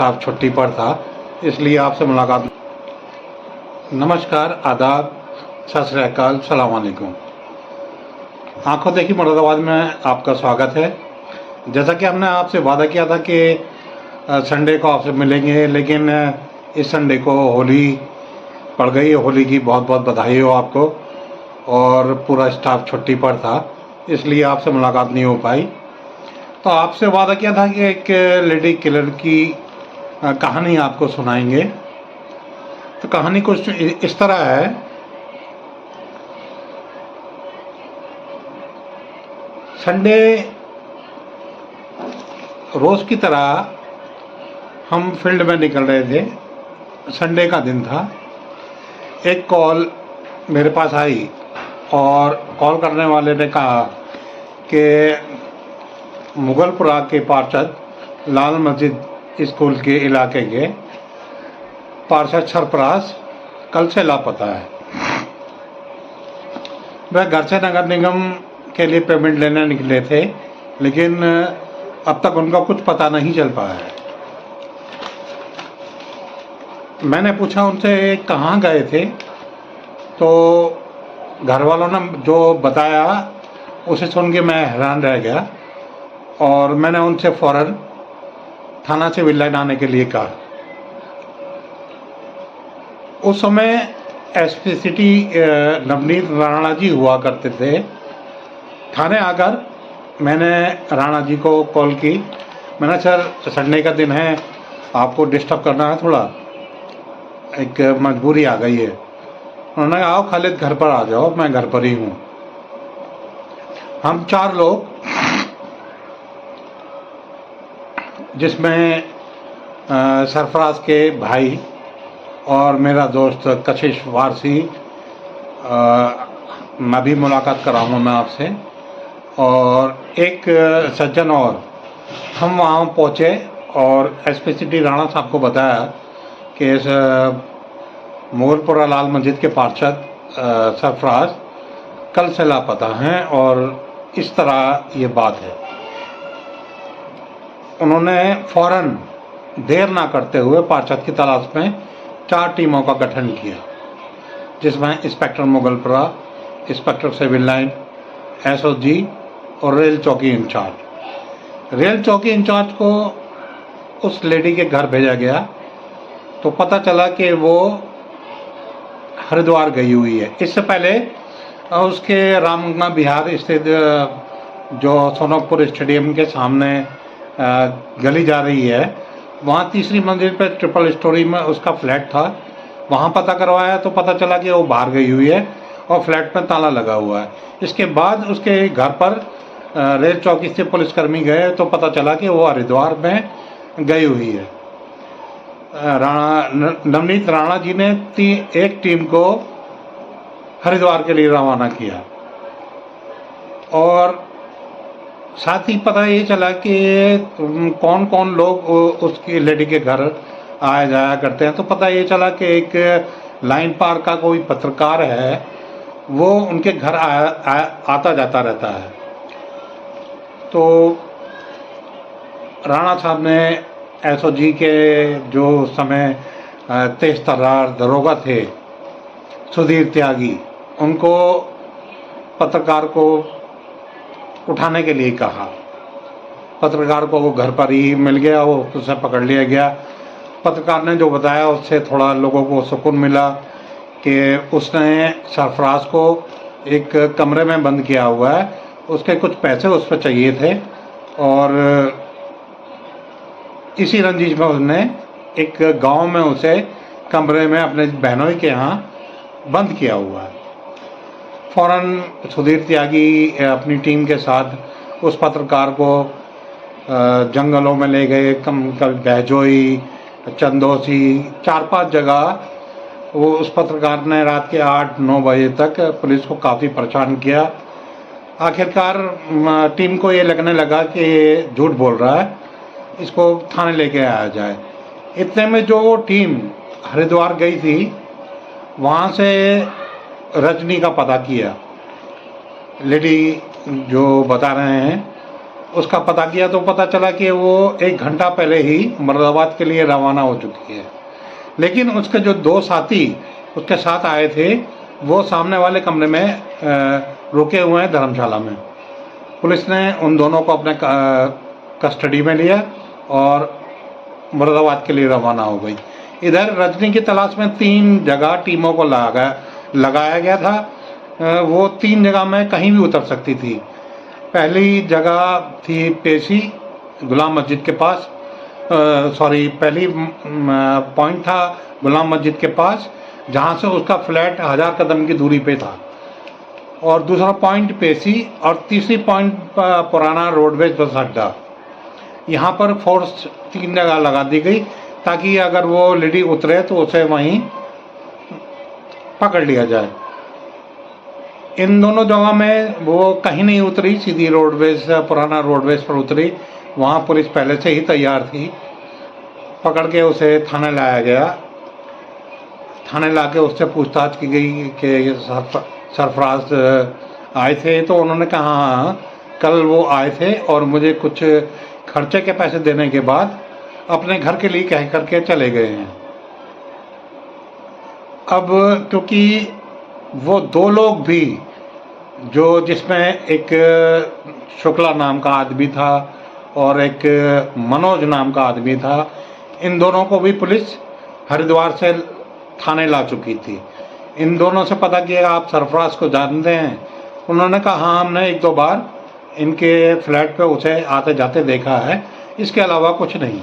Staff छुट्टी पर था, इसलिए आपसे मुलाकात। नमस्कार, आदाब, सत श्री अकाल, सलाम वालेकुम। आंखों देखी मुरादाबाद में आपका स्वागत है। जैसा कि हमने आपसे वादा किया था कि संडे को आपसे मिलेंगे, लेकिन इस संडे को होली पड़ गई। होली की बहुत बहुत बधाई हो आपको। और पूरा स्टाफ छुट्टी पर था, इसलिए आपसे मुलाकात नहीं हो पाई। तो आपसे वादा किया था कि एक लेडी किलर की कहानी आपको सुनाएंगे। तो कहानी कुछ इस तरह है। संडे रोज की तरह हम फील्ड में निकल रहे थे। संडे का दिन था। एक कॉल मेरे पास आई और कॉल करने वाले ने कहा कि मुगलपुरा के पार्षद लाल मस्जिद स्कूल के इलाके के पार्षद सरफराज कल से लापता है। वह घर से नगर निगम के लिए पेमेंट लेने निकले थे, लेकिन अब तक उनका कुछ पता नहीं चल पाया है। मैंने पूछा उनसे कहाँ गए थे, तो घर वालों ने जो बताया उसे सुन के मैं हैरान रह गया और मैंने उनसे फ़ौरन थाना से सिविल लाइन आने के लिए कहा। उस समय एसपी सिटी नवनीत राणा जी हुआ करते थे। थाने आकर मैंने राणा जी को कॉल की। मैंने सर संडे का दिन है, आपको डिस्टर्ब करना है, थोड़ा एक मजबूरी आ गई है। उन्होंने कहा आओ खालिद घर पर आ जाओ, मैं घर पर ही हूँ। हम 4 लोग, जिसमें सरफराज के भाई और मेरा दोस्त कशिश वारसी, मैं भी मुलाकात कराऊंगा मैं आपसे, और एक सज्जन और, हम वहाँ पहुँचे और एसपी सिटी राणा साहब को बताया कि इस मुगलपुरा लाल मस्जिद के पार्षद सरफराज कल से लापता हैं और इस तरह ये बात है। उन्होंने फ़ौरन देर ना करते हुए पार्षद की तलाश में 4 टीमों का गठन किया, जिसमें inspector Mughalpura, inspector civil line, SOG और रेल चौकी इंचार्ज। रेल चौकी इंचार्ज को उस लेडी के घर भेजा गया तो पता चला कि वो हरिद्वार गई हुई है। इससे पहले उसके रामगंगा बिहार स्थित जो सोनकपुर स्टेडियम के सामने गली जा रही है, वहाँ तीसरी मंजिल पर ट्रिपल स्टोरी में उसका फ्लैट था। वहाँ पता करवाया तो पता चला कि वो बाहर गई हुई है और फ्लैट में ताला लगा हुआ है। इसके बाद उसके घर पर रेल चौकी से पुलिसकर्मी गए तो पता चला कि वो हरिद्वार में गई हुई है। नवनीत राणा जी ने एक टीम को हरिद्वार के लिए रवाना किया और साथ ही पता ये चला कि कौन कौन लोग उसकी लेडी के घर आया जाया करते हैं। तो पता ये चला कि एक लाइन पार का कोई पत्रकार है, वो उनके घर आता जाता रहता है। तो राणा साहब ने एसओजी के जो समय तेज तर्रार दरोगा थे सुधीर त्यागी, उनको पत्रकार को उठाने के लिए कहा। पत्रकार को वो घर पर ही मिल गया, वो उसे पकड़ लिया गया। पत्रकार ने जो बताया उससे थोड़ा लोगों को सुकून मिला कि उसने सरफराज को एक कमरे में बंद किया हुआ है, उसके कुछ पैसे उस पर चाहिए थे और इसी रंजिश में उसने एक गांव में उसे कमरे में अपने बहनोई के यहाँ बंद किया हुआ है। फ़ौरन सुधीर त्यागी अपनी टीम के साथ उस पत्रकार को जंगलों में ले गए। कभी बहजोई, चंदोसी, 4-5 जगह वो उस पत्रकार ने रात के 8-9 बजे तक पुलिस को काफ़ी परेशान किया। आखिरकार टीम को ये लगने लगा कि ये झूठ बोल रहा है, इसको थाने लेके आया जाए। इतने में जो टीम हरिद्वार गई थी, वहाँ से रजनी का पता किया। लेडी जो बता रहे हैं उसका पता किया तो पता चला कि वो 1 घंटा पहले ही मुरादाबाद के लिए रवाना हो चुकी है। लेकिन उसके जो 2 साथी उसके साथ आए थे वो सामने वाले कमरे में रुके हुए हैं धर्मशाला में। पुलिस ने उन दोनों को अपने कस्टडी में लिया और मुरादाबाद के लिए रवाना हो गई। इधर रजनी की तलाश में 3 जगह टीमों को लगाया गया था। वो 3 जगह में कहीं भी उतर सकती थी। पहली जगह थी पेशी गुलाम मस्जिद के पास, पहली पॉइंट था गुलाम मस्जिद के पास जहाँ से उसका फ्लैट 1000 कदम की दूरी पे था, और दूसरा पॉइंट पेशी, और तीसरी पॉइंट पुराना रोडवेज बस अड्डा। यहाँ पर फोर्स 3 जगह लगा दी गई ताकि अगर वो लेडी उतरे तो उसे वहीं पकड़ लिया जाए। इन दोनों जगह में वो कहीं नहीं उतरी, सीधी रोडवेज पुराना रोडवेज पर उतरी। वहाँ पुलिस पहले से ही तैयार थी। पकड़ के उसे थाने लाया गया। थाने ला के उससे पूछताछ की गई कि सरफराज आए थे, तो उन्होंने कहा हाँ कल वो आए थे और मुझे कुछ खर्चे के पैसे देने के बाद अपने घर के लिए कह करके चले गए हैं। अब क्योंकि वो 2 लोग भी जिसमें एक शुक्ला नाम का आदमी था और एक मनोज नाम का आदमी था, इन दोनों को भी पुलिस हरिद्वार से थाने ला चुकी थी। इन दोनों से पता किया आप सरफराज को जानते हैं? उन्होंने कहा हाँ हमने 1-2 बार इनके फ्लैट पे उसे आते जाते देखा है, इसके अलावा कुछ नहीं।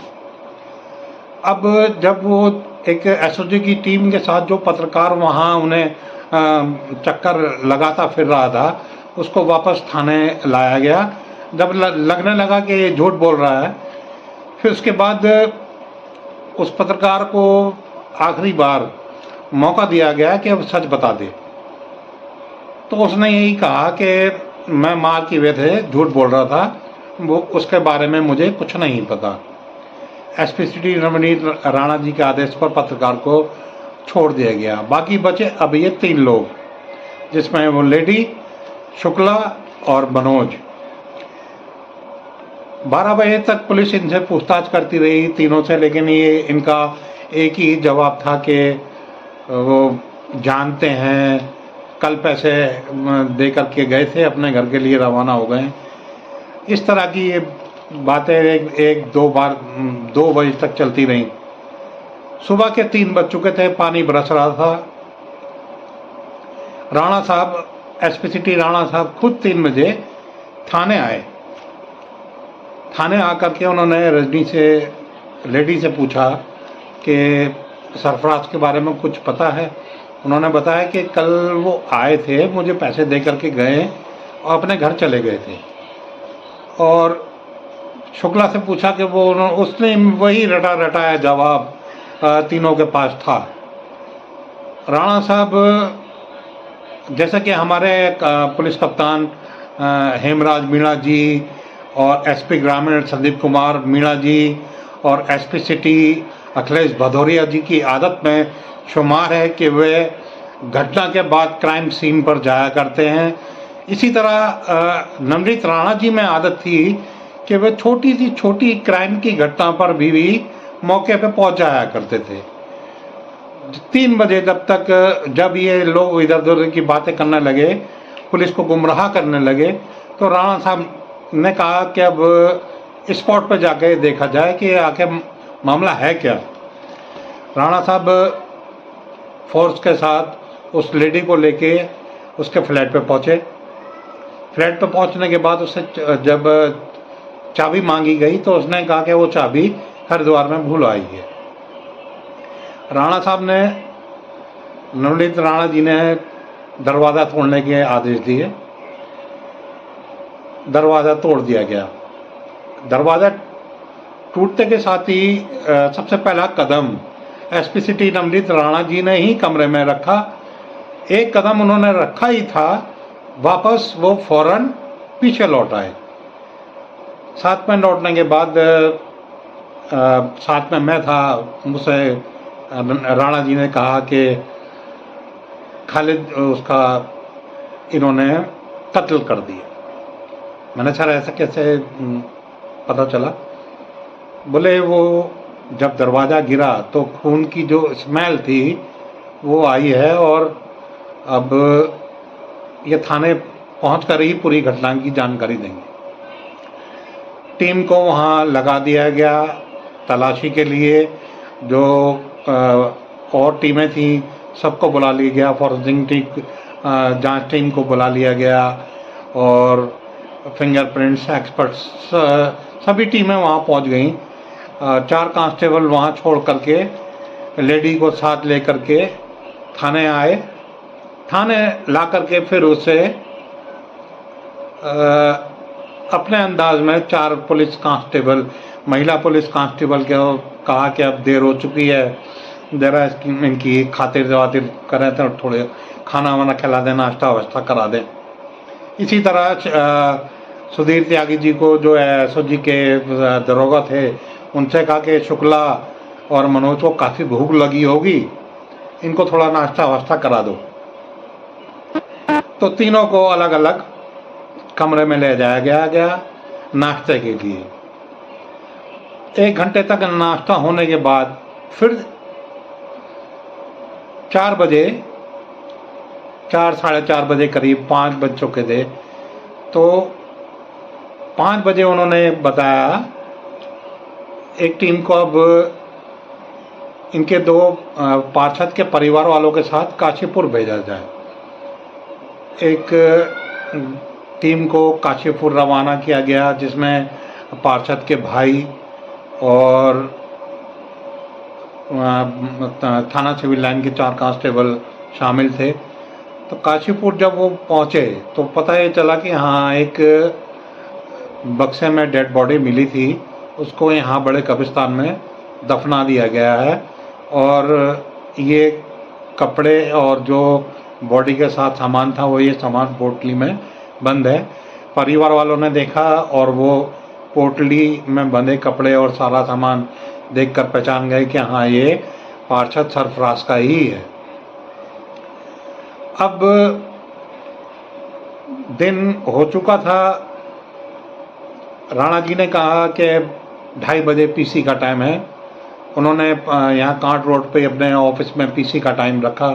अब जब वो एक एसओजी की टीम के साथ जो पत्रकार वहाँ उन्हें चक्कर लगाता फिर रहा था, उसको वापस थाने लाया गया। जब लगने लगा कि ये झूठ बोल रहा है, फिर उसके बाद उस पत्रकार को आखिरी बार मौका दिया गया कि अब सच बता दे। तो उसने यही कहा कि मैं मार की वजह से झूठ बोल रहा था, वो उसके बारे में मुझे कुछ नहीं पता। एसपी सिटी नवनीत राणा जी के आदेश पर पत्रकार को छोड़ दिया गया। बाकी बचे अब ये 3 लोग, जिसमें वो लेडी, शुक्ला और मनोज। 12 बजे तक पुलिस इनसे पूछताछ करती रही तीनों से, लेकिन ये इनका एक ही जवाब था कि वो जानते हैं, कल पैसे दे करके गए थे, अपने घर के लिए रवाना हो गए। इस तरह की ये बातें 1-2 बार 2 बजे तक चलती रहीं। सुबह के 3 बज चुके थे, पानी बरस रहा था। राणा साहब, एसपी सिटी राणा साहब खुद 3 बजे थाने आए। थाने आकर के उन्होंने रजनी से, लेडी से पूछा कि सरफराज के बारे में कुछ पता है? उन्होंने बताया कि कल वो आए थे, मुझे पैसे दे करके गए और अपने घर चले गए थे। और शुक्ला से पूछा कि उसने वही रटाया जवाब तीनों के पास था। राणा साहब, जैसा कि हमारे पुलिस कप्तान हेमराज मीणा जी और एसपी ग्रामीण संदीप कुमार मीणा जी और एसपी सिटी अखिलेश भदौरिया जी की आदत में शुमार है कि वे घटना के बाद क्राइम सीन पर जाया करते हैं, इसी तरह नवनीत राणा जी में आदत थी कि वे छोटी सी छोटी क्राइम की घटना पर भी मौके पे पहुंच जाया करते थे। 3 बजे जब ये लोग इधर उधर की बातें करने लगे, पुलिस को गुमराह करने लगे, तो राणा साहब ने कहा कि अब स्पॉट पर जाके देखा जाए कि आखिर मामला है क्या। राणा साहब फोर्स के साथ उस लेडी को लेके उसके फ्लैट पे पहुंचे। फ्लैट पे पहुंचने के बाद उससे जब चाबी मांगी गई तो उसने कहा कि वो चाबी हरिद्वार में भूल आई है। राणा साहब ने, नवनीत राणा जी ने दरवाज़ा तोड़ने के आदेश दिए। दरवाज़ा तोड़ दिया गया। दरवाज़ा टूटते के साथ ही सबसे पहला कदम एसपी सिटी नवनीत राणा जी ने ही कमरे में रखा। एक कदम उन्होंने रखा ही था, वापस वो फौरन पीछे लौट आए। साथ में लौटने के बाद साथ में मैं था, मुझसे राणा जी ने कहा कि खालिद उसका इन्होंने कत्ल कर दिया। मैंने सर ऐसा कैसे पता चला? बोले वो जब दरवाज़ा गिरा तो खून की जो स्मेल थी वो आई है, और अब ये थाने पहुँच कर ही पूरी घटना की जानकारी देंगे। टीम को वहाँ लगा दिया गया तलाशी के लिए। जो और टीमें थी सबको बुला लिया गया, फॉरेंसिक जांच टीम को बुला लिया गया, और फिंगरप्रिंट्स एक्सपर्ट्स सभी टीमें वहाँ पहुँच गईं। 4 कांस्टेबल वहाँ छोड़ करके लेडी को साथ ले करके थाने आए। थाने ला करके फिर उसे अपने अंदाज में 4 पुलिस कांस्टेबल, महिला पुलिस कांस्टेबल को कहा कि अब देर हो चुकी है, ज़रा इनकी खातिर जवातिर करें तो थोड़े खाना वाना खिला दें, नाश्ता वाश्ता करा दें। इसी तरह सुधीर त्यागी जी को जो है एसओ जी के दरोगा थे उनसे कहा कि शुक्ला और मनोज को काफ़ी भूख लगी होगी, इनको थोड़ा नाश्ता वाश्ता करा दो। तो तीनों को अलग अलग कमरे में ले जाया गया नाश्ते के लिए। 1 घंटे तक नाश्ता होने के बाद फिर 4 बजे, 4 साढ़े 4 बजे करीब 5 बज चुके थे, तो 5 बजे उन्होंने बताया एक टीम को अब इनके 2 पार्षद के परिवार वालों के साथ काशीपुर भेजा जाए। एक टीम को काशीपुर रवाना किया गया जिसमें पार्षद के भाई और थाना सिविल लाइन के 4 कांस्टेबल शामिल थे। तो काशीपुर जब वो पहुँचे तो पता ये चला कि हाँ एक बक्से में डेड बॉडी मिली थी, उसको यहाँ बड़े कब्रिस्तान में दफना दिया गया है, और ये कपड़े और जो बॉडी के साथ सामान था वो ये सामान पोटली में बंद है। परिवार वालों ने देखा और वो पोटली में बंधे कपड़े और सारा सामान देखकर पहचान गए कि हाँ ये पार्षद सरफराज का ही है। अब दिन हो चुका था। राणा जी ने कहा कि 2:30 बजे पीसी का टाइम है। उन्होंने यहाँ कांट रोड पे अपने ऑफिस में पीसी का टाइम रखा।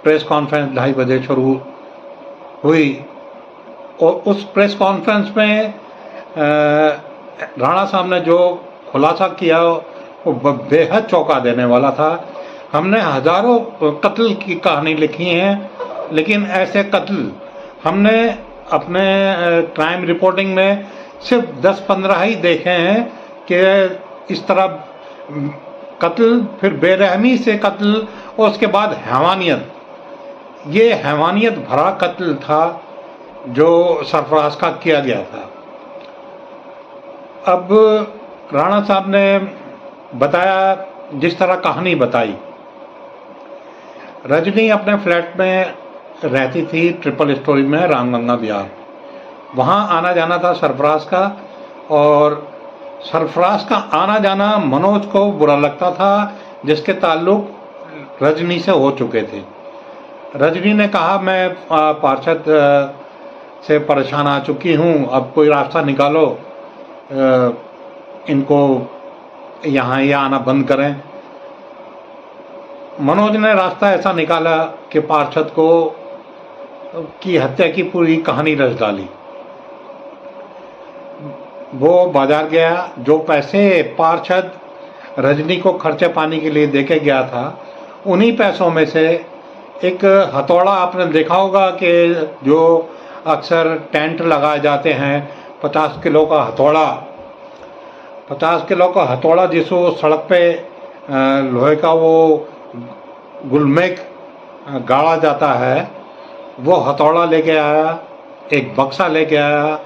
प्रेस कॉन्फ्रेंस 2:30 बजे शुरू हुई, और उस प्रेस कॉन्फ्रेंस में राणा साहब ने जो खुलासा किया वो बेहद चौंका देने वाला था। हमने हज़ारों कत्ल की कहानी लिखी हैं, लेकिन ऐसे कत्ल हमने अपने क्राइम रिपोर्टिंग में सिर्फ 10-15 ही देखे हैं कि इस तरह कत्ल, फिर बेरहमी से कत्ल, और उसके बाद हैवानियत। ये हैवानियत भरा कत्ल था जो सरफराज का किया गया था। अब राणा साहब ने बताया जिस तरह कहानी बताई। रजनी अपने फ्लैट में रहती थी, ट्रिपल स्टोरी में, रामगंगा बिहार। वहाँ आना जाना था सरफराज का, और सरफराज का आना जाना मनोज को बुरा लगता था, जिसके ताल्लुक रजनी से हो चुके थे। रजनी ने कहा मैं पार्षद से परेशान आ चुकी हूँ, अब कोई रास्ता निकालो, इनको यहाँ ये आना बंद करें। मनोज ने रास्ता ऐसा निकाला कि पार्षद को की हत्या की पूरी कहानी रच डाली। वो बाजार गया, जो पैसे पार्षद रजनी को खर्चे पानी के लिए देके गया था, उन्हीं पैसों में से एक हथौड़ा, आपने देखा होगा कि जो अक्सर टेंट लगाए जाते हैं, 50 किलो का हथौड़ा, 50 किलो का हथौड़ा जिसको सड़क पे लोहे का वो गुलमेक गाड़ा जाता है, वो हथौड़ा लेके आया, एक बक्सा लेके आया।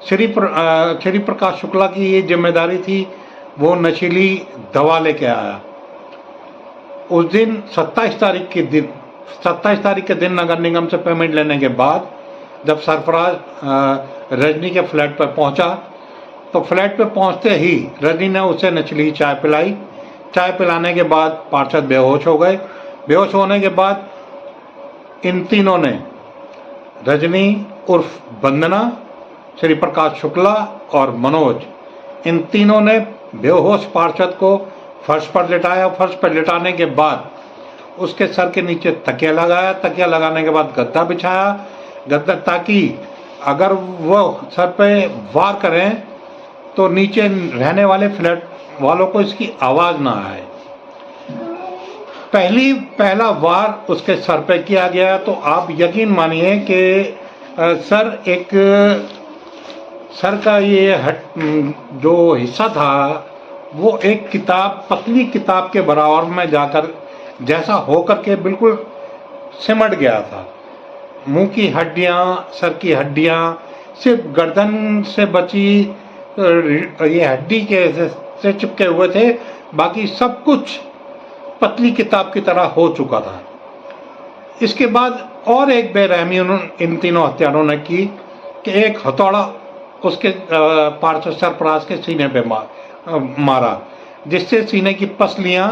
श्री प्रकाश शुक्ला की ये जिम्मेदारी थी, वो नशीली दवा लेके आया। उस दिन 27 तारीख के दिन नगर निगम से पेमेंट लेने के बाद जब सरफराज रजनी के फ्लैट पर पहुंचा, तो फ्लैट पे पहुंचते ही रजनी ने उसे नचली चाय पिलाई। चाय पिलाने के बाद पार्षद बेहोश हो गए। बेहोश होने के बाद इन तीनों ने, रजनी उर्फ वंदना श्री प्रकाश शुक्ला और मनोज, इन तीनों ने बेहोश पार्षद को फर्श पर लिटाया। फर्श पर लिटाने के बाद उसके सर के नीचे तकिया लगाया। तकिया लगाने के बाद गद्दा बिछाया, गद्दा, ताकि अगर वो सर पे वार करें तो नीचे रहने वाले फ्लैट वालों को इसकी आवाज़ ना आए। पहला वार उसके सर पे किया गया तो आप यकीन मानिए कि सर का ये जो हिस्सा था वो एक किताब, पतली किताब के बराबर में जाकर जैसा होकर के बिल्कुल सिमट गया था। मुंह की हड्डियाँ, सर की हड्डियाँ, सिर्फ गर्दन से बची ये हड्डी के से चिपके हुए थे, बाकी सब कुछ पतली किताब की तरह हो चुका था। इसके बाद और एक बेरहमी इन तीनों हत्यारों ने की कि एक हथौड़ा उसके पार्षद सरफराज के सीने पे मारा, जिससे सीने की पसलियां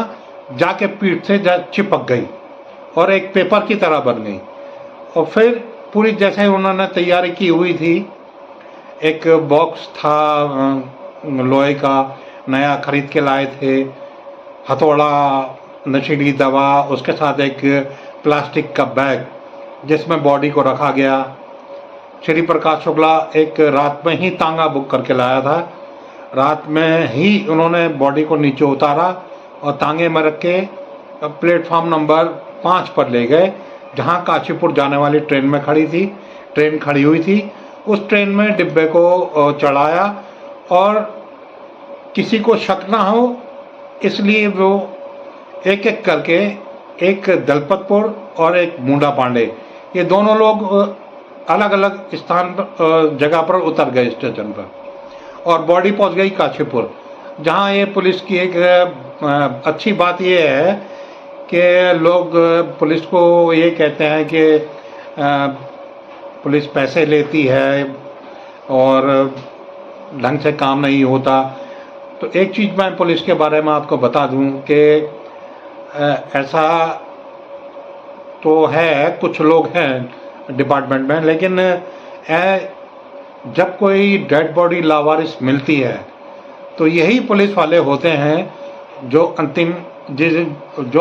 जाके पीठ से चिपक गई और एक पेपर की तरह बन गई। और फिर पूरी जैसे उन्होंने तैयारी की हुई थी, एक बॉक्स था लोहे का, नया खरीद के लाए थे, हथौड़ा, नशीली दवा, उसके साथ एक प्लास्टिक का बैग जिसमें बॉडी को रखा गया। श्री प्रकाश शुक्ला एक रात में ही तांगा बुक करके लाया था। रात में ही उन्होंने बॉडी को नीचे उतारा और तांगे में रख के प्लेटफॉर्म नंबर 5 पर ले गए, जहां काशीपुर जाने वाली ट्रेन खड़ी हुई थी। उस ट्रेन में डिब्बे को चढ़ाया और किसी को शक ना हो इसलिए वो एक एक करके, एक दलपतपुर और एक मुंडा पांडे, ये दोनों लोग अलग अलग जगह पर उतर गए स्टेशन पर और बॉडी पहुंच गई काशीपुर, जहां ये पुलिस की एक अच्छी बात ये है कि लोग पुलिस को ये कहते हैं कि पुलिस पैसे लेती है और ढंग से काम नहीं होता। तो एक चीज़ मैं पुलिस के बारे में आपको बता दूं कि ऐसा तो है, कुछ लोग हैं डिपार्टमेंट में, लेकिन जब कोई डेड बॉडी लावारिस मिलती है तो यही पुलिस वाले होते हैं जो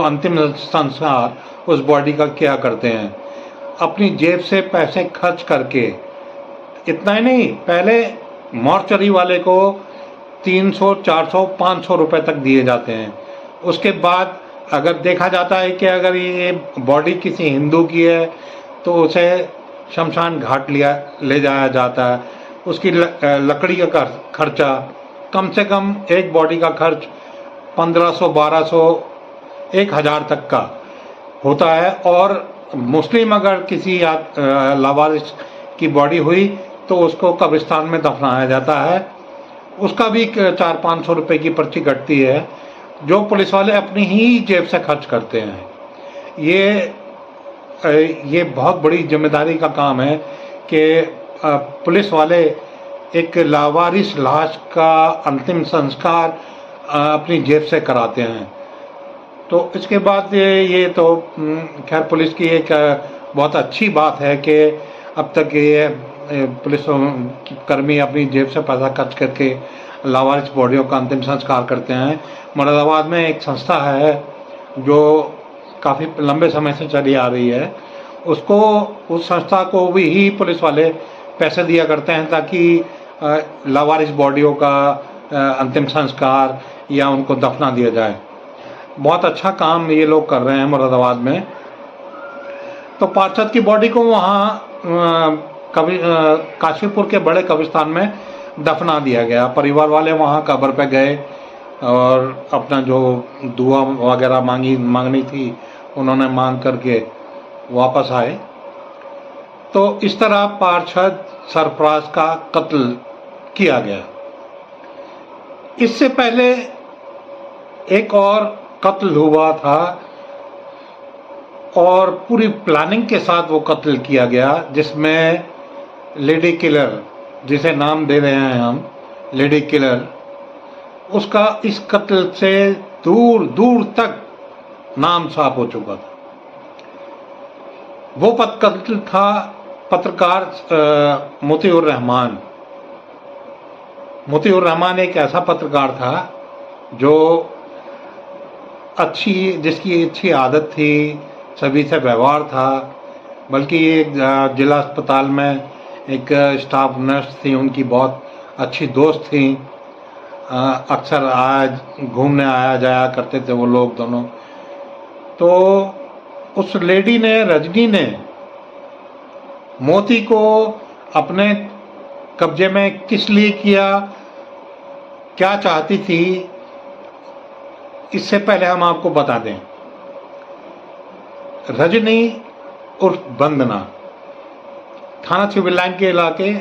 अंतिम संस्कार उस बॉडी का किया करते हैं, अपनी जेब से पैसे खर्च करके। इतना ही नहीं, पहले मॉर्चरी वाले को 300, 400, 500 रुपए तक दिए जाते हैं। उसके बाद अगर देखा जाता है कि अगर ये बॉडी किसी हिंदू की है तो उसे शमशान घाट ले जाया जाता है। उसकी लकड़ी का खर्चा, कम से कम एक बॉडी का खर्च 1500, 1200, 1000 तक का होता है। और मुस्लिम अगर किसी लावारिस की बॉडी हुई तो उसको कब्रिस्तान में दफनाया जाता है, उसका भी 400-500 रुपये की पर्ची कटती है, जो पुलिस वाले अपनी ही जेब से खर्च करते हैं। ये बहुत बड़ी जिम्मेदारी का काम है कि पुलिस वाले एक लावारिस लाश का अंतिम संस्कार अपनी जेब से कराते हैं। तो इसके बाद ये तो खैर पुलिस की एक बहुत अच्छी बात है कि अब तक ये पुलिस कर्मी अपनी जेब से पैसा खर्च करके लावारिस बॉडियों का अंतिम संस्कार करते हैं। मुरादाबाद में एक संस्था है जो काफ़ी लंबे समय से चली आ रही है, उस संस्था को भी ही पुलिस वाले पैसे दिया करते हैं ताकि लावारिस बॉडियों का अंतिम संस्कार या उनको दफना दिया जाए। बहुत अच्छा काम ये लोग कर रहे हैं मुरादाबाद में। तो पार्षद की बॉडी को वहाँ काशीपुर के बड़े कब्रिस्तान में दफना दिया गया। परिवार वाले वहाँ कब्र पे गए और अपना जो दुआ वगैरह मांगनी थी उन्होंने मांग करके वापस आए। तो इस तरह पार्षद सरफराज का कत्ल किया गया। इससे पहले एक और कत्ल हुआ था और पूरी प्लानिंग के साथ वो कत्ल किया गया, जिसमें लेडी किलर, जिसे नाम दे रहे हैं हम लेडी किलर, उसका इस कत्ल से दूर दूर तक नाम साफ हो चुका था। वो कत्ल था पत्रकार मोतीउर रहमान, मोतीउर रहमान एक ऐसा पत्रकार था जो जिसकी अच्छी आदत थी, सभी से व्यवहार था। बल्कि एक जिला अस्पताल में एक स्टाफ नर्स थी, उनकी बहुत अच्छी दोस्त थी। अक्सर आज घूमने आया जाया करते थे वो लोग दोनों। तो उस लेडी ने, रजनी ने, मोती को अपने कब्जे में किस लिए किया, क्या चाहती थी, इससे पहले हम आपको बता दें। रजनी उर्फ वंदना थाना सिविल लाइन के इलाके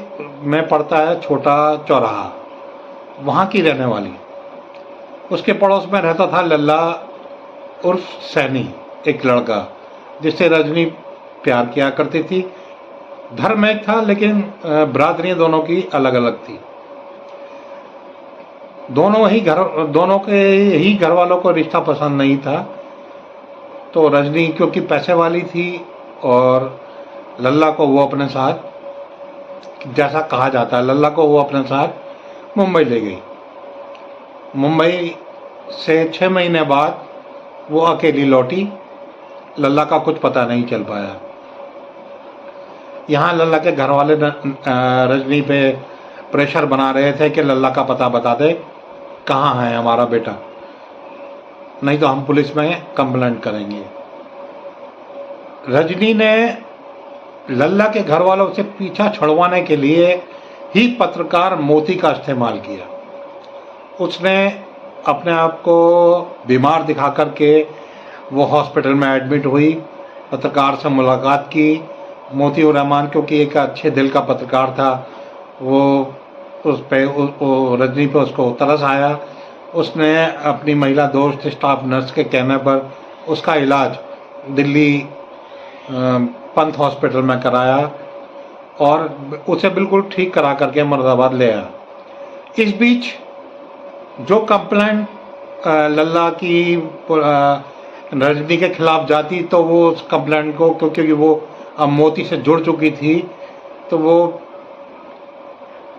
में पड़ता है छोटा चौराहा, वहाँ की रहने वाली। उसके पड़ोस में रहता था लल्ला उर्फ सैनी, एक लड़का जिससे रजनी प्यार किया करती थी। धर्म एक था लेकिन बरादरियाँ दोनों की अलग अलग थी। दोनों के ही घर वालों को रिश्ता पसंद नहीं था। तो रजनी क्योंकि पैसे वाली थी और लल्ला को वो अपने साथ, जैसा कहा जाता है, लल्ला को वो अपने साथ मुंबई ले गई। मुंबई से 6 महीने बाद वो अकेली लौटी। लल्ला का कुछ पता नहीं चल पाया। यहाँ लल्ला के घर वाले रजनी पे प्रेशर बना रहे थे कि लल्ला का पता बता दे, कहाँ है हमारा बेटा, नहीं तो हम पुलिस में कंप्लेंट करेंगे। रजनी ने लल्ला के घर वालों से पीछा छुड़वाने के लिए ही पत्रकार मोती का इस्तेमाल किया। उसने अपने आप को बीमार दिखा करके वो हॉस्पिटल में एडमिट हुई, पत्रकार से मुलाकात की। मोतीउर रहमान क्योंकि एक अच्छे दिल का पत्रकार था, वो रजनी पे उसको तरस आया। उसने अपनी महिला दोस्त स्टाफ नर्स के कहने पर उसका इलाज दिल्ली पंत हॉस्पिटल में कराया और उसे बिल्कुल ठीक करा करके मुरादाबाद ले आया। इस बीच जो कंप्लेंट लल्ला की रजनी के खिलाफ जाती, तो वो उस कंप्लेंट को, क्योंकि वो अब मोती से जुड़ चुकी थी, तो वो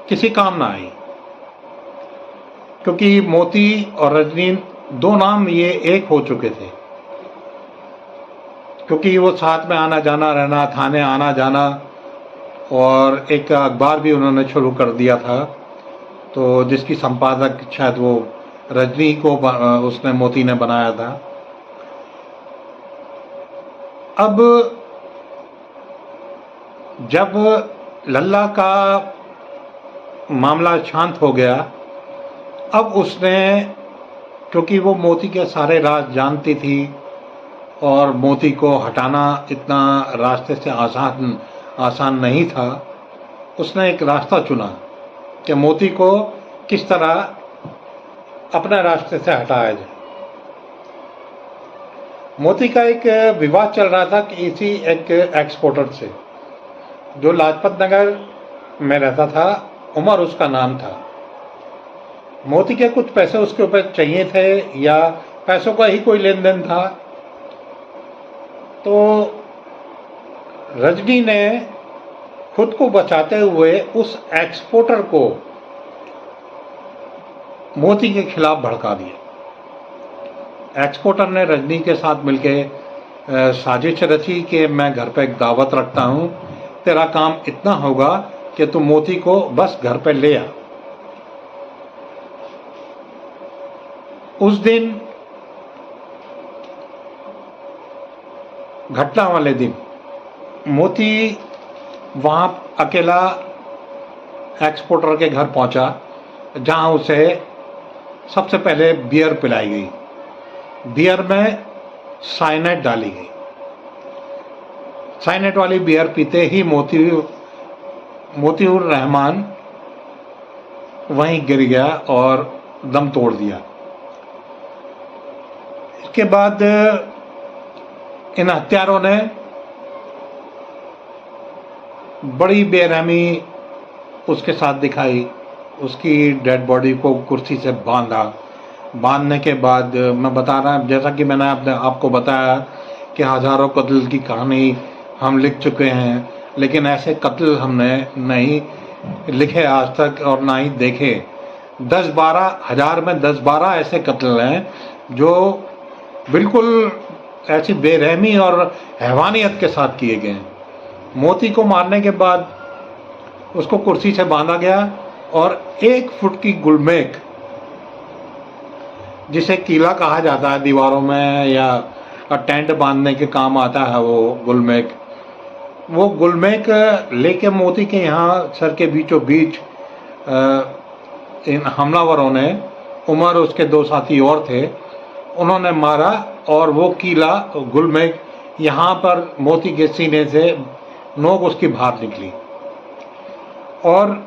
किसी काम ना आई। क्योंकि मोती और रजनी दो नाम ये एक हो चुके थे, क्योंकि वो साथ में आना जाना रहना, थाने आना जाना, और एक अखबार भी उन्होंने शुरू कर दिया था, तो जिसकी संपादक शायद वो रजनी को उसने मोती ने बनाया था। अब जब लल्ला का मामला शांत हो गया, अब उसने, क्योंकि वो मोती के सारे राज जानती थी और मोती को हटाना इतना रास्ते से आसान नहीं था, उसने एक रास्ता चुना कि मोती को किस तरह अपने रास्ते से हटाया जाए। मोती का एक विवाद चल रहा था कि इसी एक एक्सपोर्टर से, जो लाजपत नगर में रहता था, उमर उसका नाम था। मोती के कुछ पैसे उसके ऊपर चाहिए थे या पैसों का ही कोई लेन देन था। तो रजनी ने खुद को बचाते हुए उस एक्सपोर्टर को मोती के खिलाफ भड़का दिया। एक्सपोर्टर ने रजनी के साथ मिलकर साजिश रची कि मैं घर पे एक दावत रखता हूँ, तेरा काम इतना होगा कि तू मोती को बस घर पे ले आ। उस दिन, घटना वाले दिन, मोती वहाँ अकेला एक्सपोर्टर के घर पहुँचा, जहाँ उसे सबसे पहले बियर पिलाई गई। बियर में साइनेट डाली गई। साइनेट वाली बियर पीते ही मोतीउर रहमान वहीं गिर गया और दम तोड़ दिया। इसके बाद इन हत्यारों ने बड़ी बेरहमी उसके साथ दिखाई। उसकी डेड बॉडी को कुर्सी से बांधने के बाद, मैं बता रहा, जैसा कि मैंने आपको बताया कि हज़ारों कत्ल की कहानी हम लिख चुके हैं, लेकिन ऐसे कत्ल हमने नहीं लिखे आज तक और ना ही देखे। 10-12 हज़ार में 10-12 ऐसे कत्ल हैं जो बिल्कुल ऐसी बेरहमी और हैवानियत के साथ किए गए हैं। मोती को मारने के बाद उसको कुर्सी से बांधा गया और 1 फुट की गुलमेक, जिसे कीला कहा जाता है दीवारों में या टेंट बांधने के काम आता है वो गुलमेक लेके मोती के यहाँ सर के बीचों बीच इन हमलावरों ने, उमर उसके 2 साथी और थे, उन्होंने मारा और वो कीला गुलमेक यहाँ पर मोती के सीने से नोक उसकी बाहर निकली। और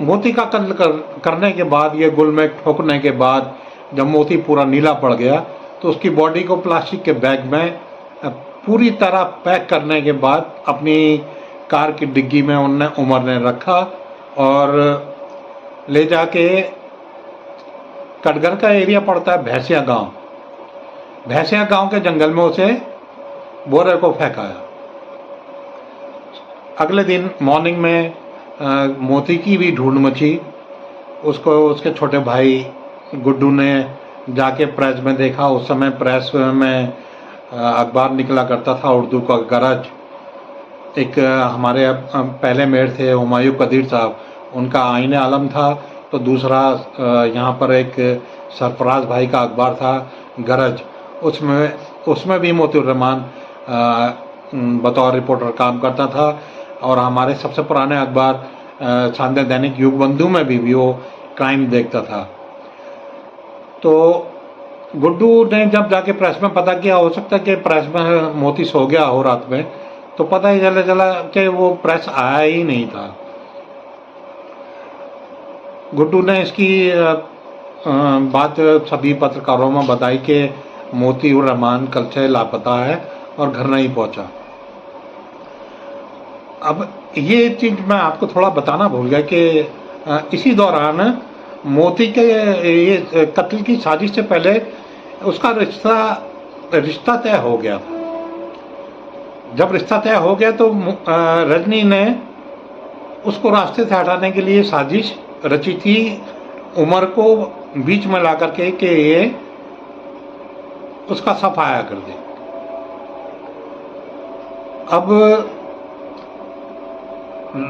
मोती का कत्ल करने के बाद, ये गुलमेक ठोकने के बाद जब मोती पूरा नीला पड़ गया तो उसकी बॉडी को प्लास्टिक के बैग में पूरी तरह पैक करने के बाद अपनी कार की डिग्गी में उमर ने रखा और ले जाके कटघर का एरिया पड़ता है भैंसिया गांव के जंगल में उसे बोरे को फेंकाया। अगले दिन मॉर्निंग में मोती की भी ढूंढ मची। उसको उसके छोटे भाई गुड्डू ने जाके प्रेस में देखा। उस समय प्रेस में अखबार निकला करता था उर्दू का गरज। एक हमारे पहले मेयर थे हुमायूं कदीर साहब, उनका आईने आलम था। तो दूसरा यहाँ पर एक सरफराज भाई का अखबार था गरज, उसमें भी मोतीउर रहमान बतौर रिपोर्टर काम करता था। और हमारे सबसे पुराने अखबार शानदार दैनिक युगबंधु में भी वो क्राइम देखता था। तो गुड्डू ने जब जाके प्रेस में पता किया, हो सकता है कि प्रेस में मोती सो गया हो रात में, तो पता ही चला कि वो प्रेस आया ही नहीं था। गुड्डू ने इसकी बात सभी पत्रकारों में बताई कि मोतीउर रहमान कल से लापता है और घर नहीं पहुंचा। अब ये चीज़ मैं आपको थोड़ा बताना भूल गया कि इसी दौरान मोती के ये कत्ल की साजिश से पहले उसका रिश्ता तय हो गया था। जब रिश्ता तय हो गया तो रजनी ने उसको रास्ते से हटाने के लिए साजिश रची थी, उमर को बीच में ला करके कि ये उसका सफाया कर दे। अब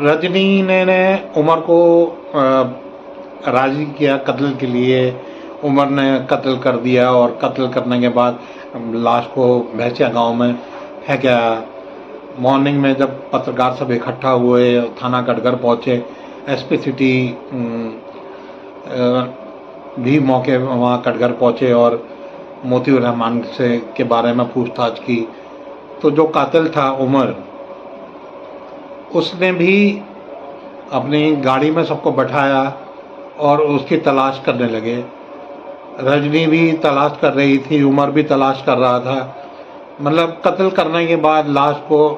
रजनी ने उमर को राजी किया कत्ल के लिए। उमर ने कत्ल कर दिया और कत्ल करने के बाद लाश को भैंसिया गांव में फेंका। मॉर्निंग में जब पत्रकार सब इकट्ठा हुए, थाना कटघर पहुँचे, एसपी सिटी भी मौके वहाँ कटघर पहुँचे और मोतीउर रहमान से के बारे में पूछताछ की। तो जो कातिल था उमर, उसने भी अपनी गाड़ी में सबको बैठाया और उसकी तलाश करने लगे। रजनी भी तलाश कर रही थी, उमर भी तलाश कर रहा था। मतलब कत्ल करने के बाद लाश को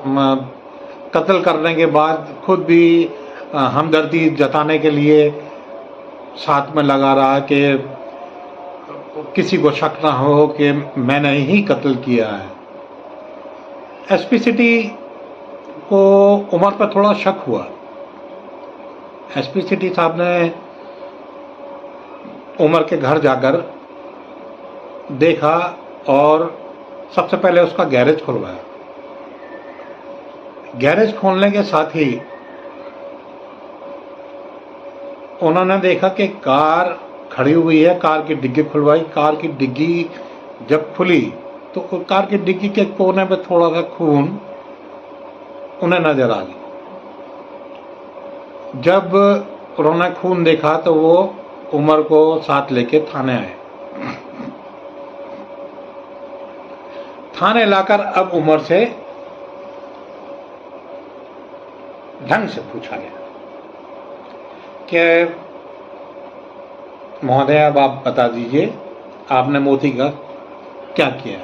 कत्ल करने के बाद खुद भी हमदर्दी जताने के लिए साथ में लगा रहा कि किसी को शक ना हो कि मैंने ही कत्ल किया है। एसपी सिटी को उमर पर थोड़ा शक हुआ। एसपी सिटी साहब ने उमर के घर जाकर देखा और सबसे पहले उसका गैरेज खुलवाया। गैरेज खोलने के साथ ही उन्होंने देखा कि कार खड़ी हुई है, कार की डिग्गी खुलवाई। कार की डिग्गी जब खुली तो कार की डिग्गी के कोने पे थोड़ा सा खून उन्हें नजर आ गया। जब उन्होंने खून देखा तो वो उमर को साथ लेके थाने आए। थाने लाकर अब उमर से ढंग से पूछा गया कि महोदय अब आप बता दीजिए आपने मोती का क्या किया।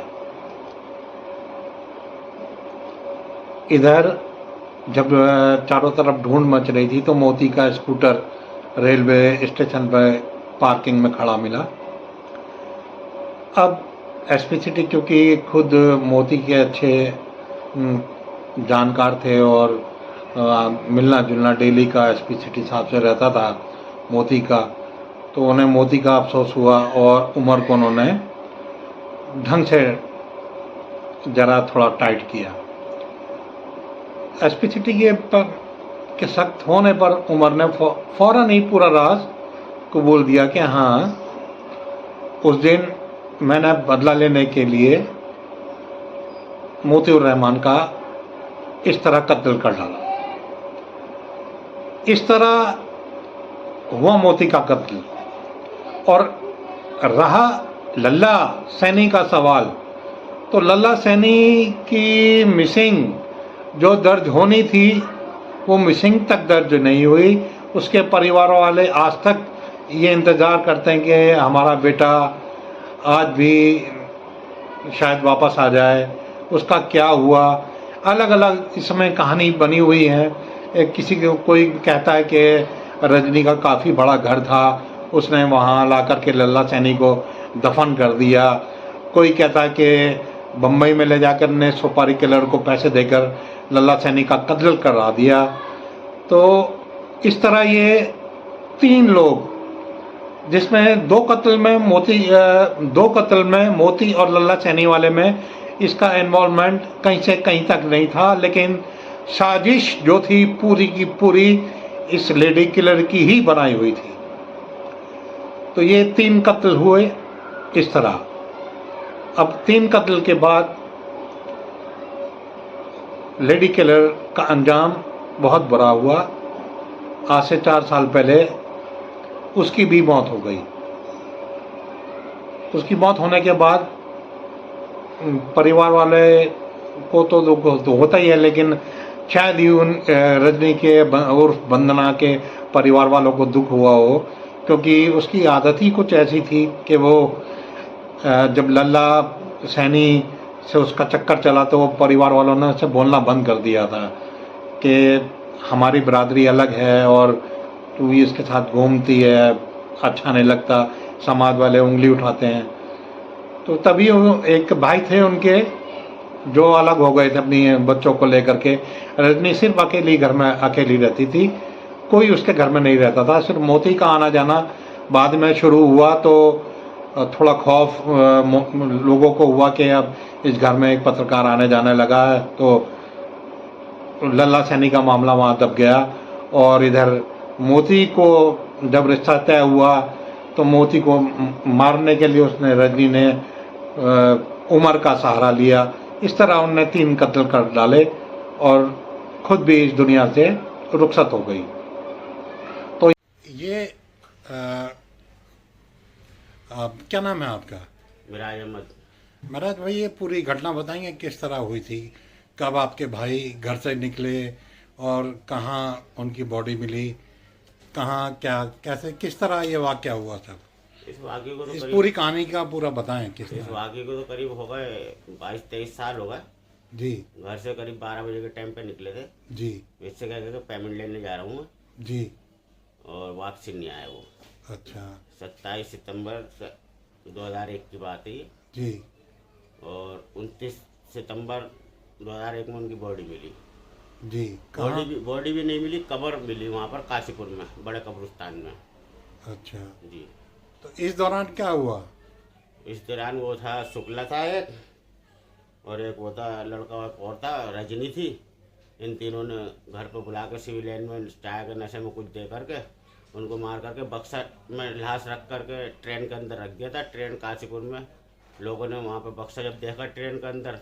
इधर जब चारों तरफ ढूंढ मच रही थी तो मोती का स्कूटर रेलवे स्टेशन पर पार्किंग में खड़ा मिला। अब एसपी सिटी क्योंकि खुद मोती के अच्छे जानकार थे और मिलना जुलना डेली का एसपी सिटी साहब से रहता था मोती का, तो उन्हें मोती का अफसोस हुआ और उमर को उन्होंने ढंग से ज़रा थोड़ा टाइट किया। एसपी सिटी के सख्त होने पर उमर ने फ़ौरन ही पूरा राज कबूल दिया कि हाँ, उस दिन मैंने बदला लेने के लिए मोतीउर रहमान का इस तरह कत्ल कर डाला। इस तरह हुआ मोती का कत्ल। और रहा लल्ला सैनी का सवाल, तो लल्ला सैनी की मिसिंग जो दर्ज होनी थी वो मिसिंग तक दर्ज नहीं हुई। उसके परिवार वाले आज तक ये इंतज़ार करते हैं कि हमारा बेटा आज भी शायद वापस आ जाए, उसका क्या हुआ। अलग अलग इसमें कहानी बनी हुई है। किसी को कोई कहता है कि रजनी का काफ़ी बड़ा घर था, उसने वहाँ ला कर के लल्ला सैनी को दफन कर दिया। कोई कहता है कि बम्बई में ले जाकर ने सुपारी किलर को पैसे देकर लल्ला सैनी का कत्ल करा दिया। तो इस तरह ये 3 लोग, जिसमें 2 कत्ल में मोती और लल्ला सैनी वाले में इसका इन्वॉल्वमेंट कहीं से कहीं तक नहीं था, लेकिन साजिश जो थी पूरी की पूरी इस लेडी किलर की ही बनाई हुई थी। तो ये 3 कत्ल हुए इस तरह। अब 3 कत्ल के बाद लेडी किलर का अंजाम बहुत बुरा हुआ। आज से 4 साल पहले उसकी भी मौत हो गई। उसकी मौत होने के बाद परिवार वाले को तो दुख तो होता ही है, लेकिन शायद ही उन रजनी के और वंदना के परिवार वालों को दुख हुआ हो, क्योंकि उसकी आदत ही कुछ ऐसी थी कि वो जब लल्ला सैनी से उसका चक्कर चला तो वो परिवार वालों ने उससे बोलना बंद कर दिया था कि हमारी बिरादरी अलग है और तू इसके साथ घूमती है, अच्छा नहीं लगता, समाज वाले उंगली उठाते हैं। तो तभी एक भाई थे उनके जो अलग हो गए थे अपनी बच्चों को लेकर के। रजनी सिर्फ अकेली घर में अकेली रहती थी, कोई उसके घर में नहीं रहता था। सिर्फ मोती का आना जाना बाद में शुरू हुआ तो थोड़ा खौफ लोगों को हुआ कि अब इस घर में एक पत्रकार आने जाने लगा है, तो लल्ला सैनी का मामला वहाँ दब गया। और इधर मोती को जब रिश्ता तय हुआ तो मोती को मारने के लिए उसने रजनी ने उमर का सहारा लिया। इस तरह उनने 3 कत्ल कर डाले और खुद भी इस दुनिया से रुखसत हो गई। तो ये क्या नाम है आपका? मिराज अहमद। महाराज भाई, ये पूरी घटना बताएंगे किस तरह हुई थी, कब आपके भाई घर से निकले और कहाँ उनकी बॉडी मिली, कहाँ क्या कैसे किस तरह ये वाक़या हुआ सब? इस वाक़ये को तो इस पूरी कहानी का पूरा बताएं किस इस तरह। वाक़ये को तो करीब हो गए 22-23 साल हो गए। जी घर से करीब 12 बजे के टाइम पे निकले थे। जी इससे कह के पेमेंट लेने जा रहा हूँ मैं, जी। और वापसी नहीं आया वो। अच्छा 27 सितंबर 2001 की बात है ये। जी और 29 सितंबर 2001 में उनकी बॉडी मिली। जी। कहाँ? बॉडी भी नहीं मिली, कब्र मिली वहाँ पर काशीपुर में, बड़े कब्रिस्तान में। अच्छा, जी। तो इस दौरान क्या हुआ? इस दौरान वो था शुक्ला था एक, और एक वो था लड़का और था, रजनी थी। इन तीनों ने घर पर बुला कर सिविलियन में चाय के नशे में कुछ दे करके उनको मार करके बक्सा में लाश रख करके ट्रेन के अंदर रख दिया था। ट्रेन काशीपुर में लोगों ने वहाँ पर बक्सा जब देखा ट्रेन के अंदर,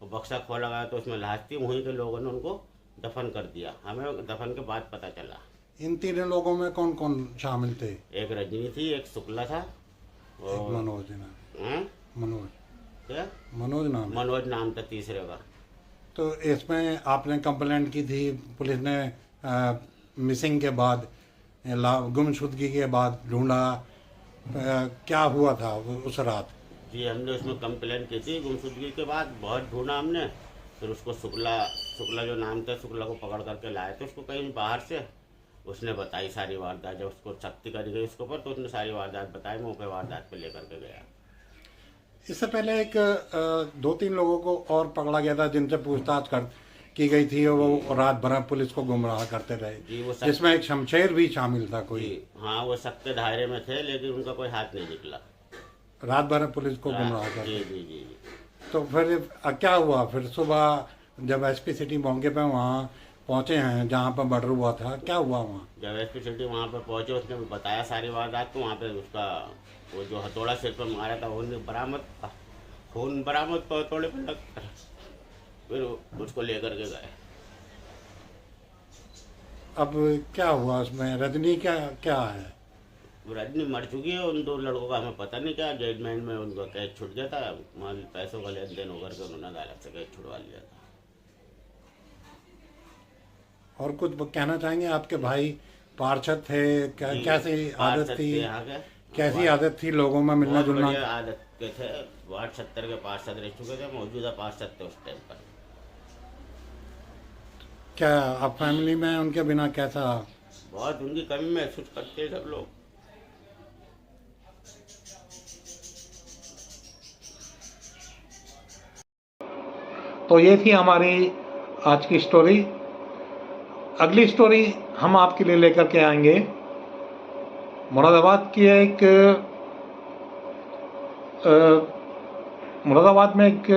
वो बक्सा खोला गया तो उसमें लाश थी। वहीं के लोगों ने उनको दफन कर दिया। हमें दफन के बाद पता चला। इन 3 लोगों में कौन कौन शामिल थे? एक रजनी थी, एक शुक्ला था एक और मनोज नाम। मनोज क्या मनोज नाम है। मनोज नाम था तीसरे का। तो इसमें आपने कंप्लेंट की थी, पुलिस ने मिसिंग के बाद गुमशुदगी के बाद ढूंढा, क्या हुआ था उस रात? जी, हमने उसमें कंप्लेंट की थी। गुमशुदगी के बाद बहुत ढूंढा हमने। फिर उसको शुक्ला जो नाम था, शुक्ला को पकड़ करके लाए थे उसको कहीं बाहर से। उसने बताई सारी वारदात। जब उसको सख्ती करी गई उसके ऊपर तो उसने सारी वारदात बताई। मुँह पे वारदात पे लेकर के गया। इससे पहले एक 2-3 लोगों को और पकड़ा गया था जिनसे पूछताछ की गई थी और वो रात भर पुलिस को गुमराह करते रहे, जी वो जिसमें एक शमशेर भी शामिल था कोई। जी हाँ, वो शक के दायरे में थे लेकिन उनका कोई हाथ नहीं निकला। रात भर पुलिस को गुमराह जी करते। जी जी जी। तो फिर क्या हुआ फिर सुबह जब एसपी सिटी मौके पे वहाँ पहुँचे हैं जहाँ पर मर्डर हुआ था, क्या हुआ वहाँ? जब एसपी सिटी वहाँ पर पहुँचे उसने बताया सारी वारदात, तो वहाँ पे उसका वो जो हथौड़ा सिर पर मारा था वो बरामद था, खून बरामद तो हथौड़े पर लग, फिर उसको लेकर के गए। अब क्या हुआ उसमें? रजनी क्या क्या है? रजनी मर चुकी है। उन दो लड़कों का हमें पता नहीं क्या जजमेंट में उनका कैद छूट गया था, मान पैसों का लेन देन होकर के उन्होंने अदालत से कैद छुड़वा लिया था। और कुछ कहना चाहेंगे? आपके भाई पार्षद थे, जी, कैसी आदत पार्षद थी? थे यहाँ के। कैसी आदत थी लोगों में मिलना बहुत जुलना? बढ़िया आदत के थे। वार्ड 70 के पार्षद रह चुके थे, मौजूदा पार्षद थे उस टाइम पर। क्या अब फैमिली में उनके बिना कैसा? बहुत उनकी कमी महसूस करते हैं सब लोग। तो ये थी हमारी आज की स्टोरी। अगली स्टोरी हम आपके लिए लेकर के आएंगे मुरादाबाद की मुरादाबाद में एक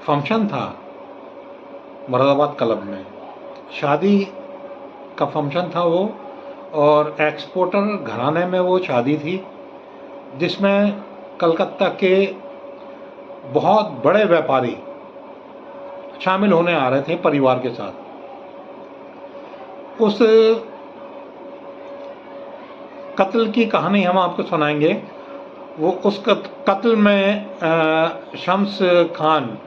फंक्शन था, मुरादाबाद क्लब में शादी का फंक्शन था वो, और एक्सपोर्टर घराने में वो शादी थी जिसमें कलकत्ता के बहुत बड़े व्यापारी शामिल होने आ रहे थे परिवार के साथ। उस कत्ल की कहानी हम आपको सुनाएंगे। वो उस कत्ल में शम्स खान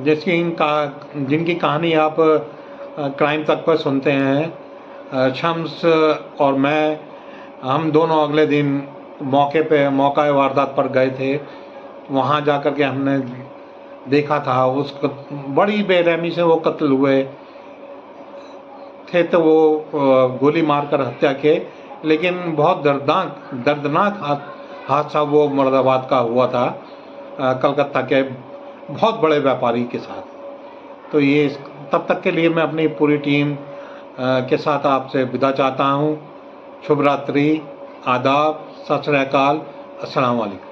जिनकी कहानी आप क्राइम तक पर सुनते हैं, शम्स और हम दोनों अगले दिन मौका वारदात पर गए थे। वहाँ जाकर के हमने देखा था बड़ी बेरहमी से वो कत्ल हुए थे। तो वो गोली मारकर हत्या के, लेकिन बहुत दर्दनाक हादसा वो मुरादाबाद का हुआ था कलकत्ता के बहुत बड़े व्यापारी के साथ। तो ये तब तक के लिए मैं अपनी पूरी टीम के साथ आपसे विदा चाहता हूँ। शुभ रात्रि, आदाब, सत श्री अकाल, अस्सलाम वालेकुम।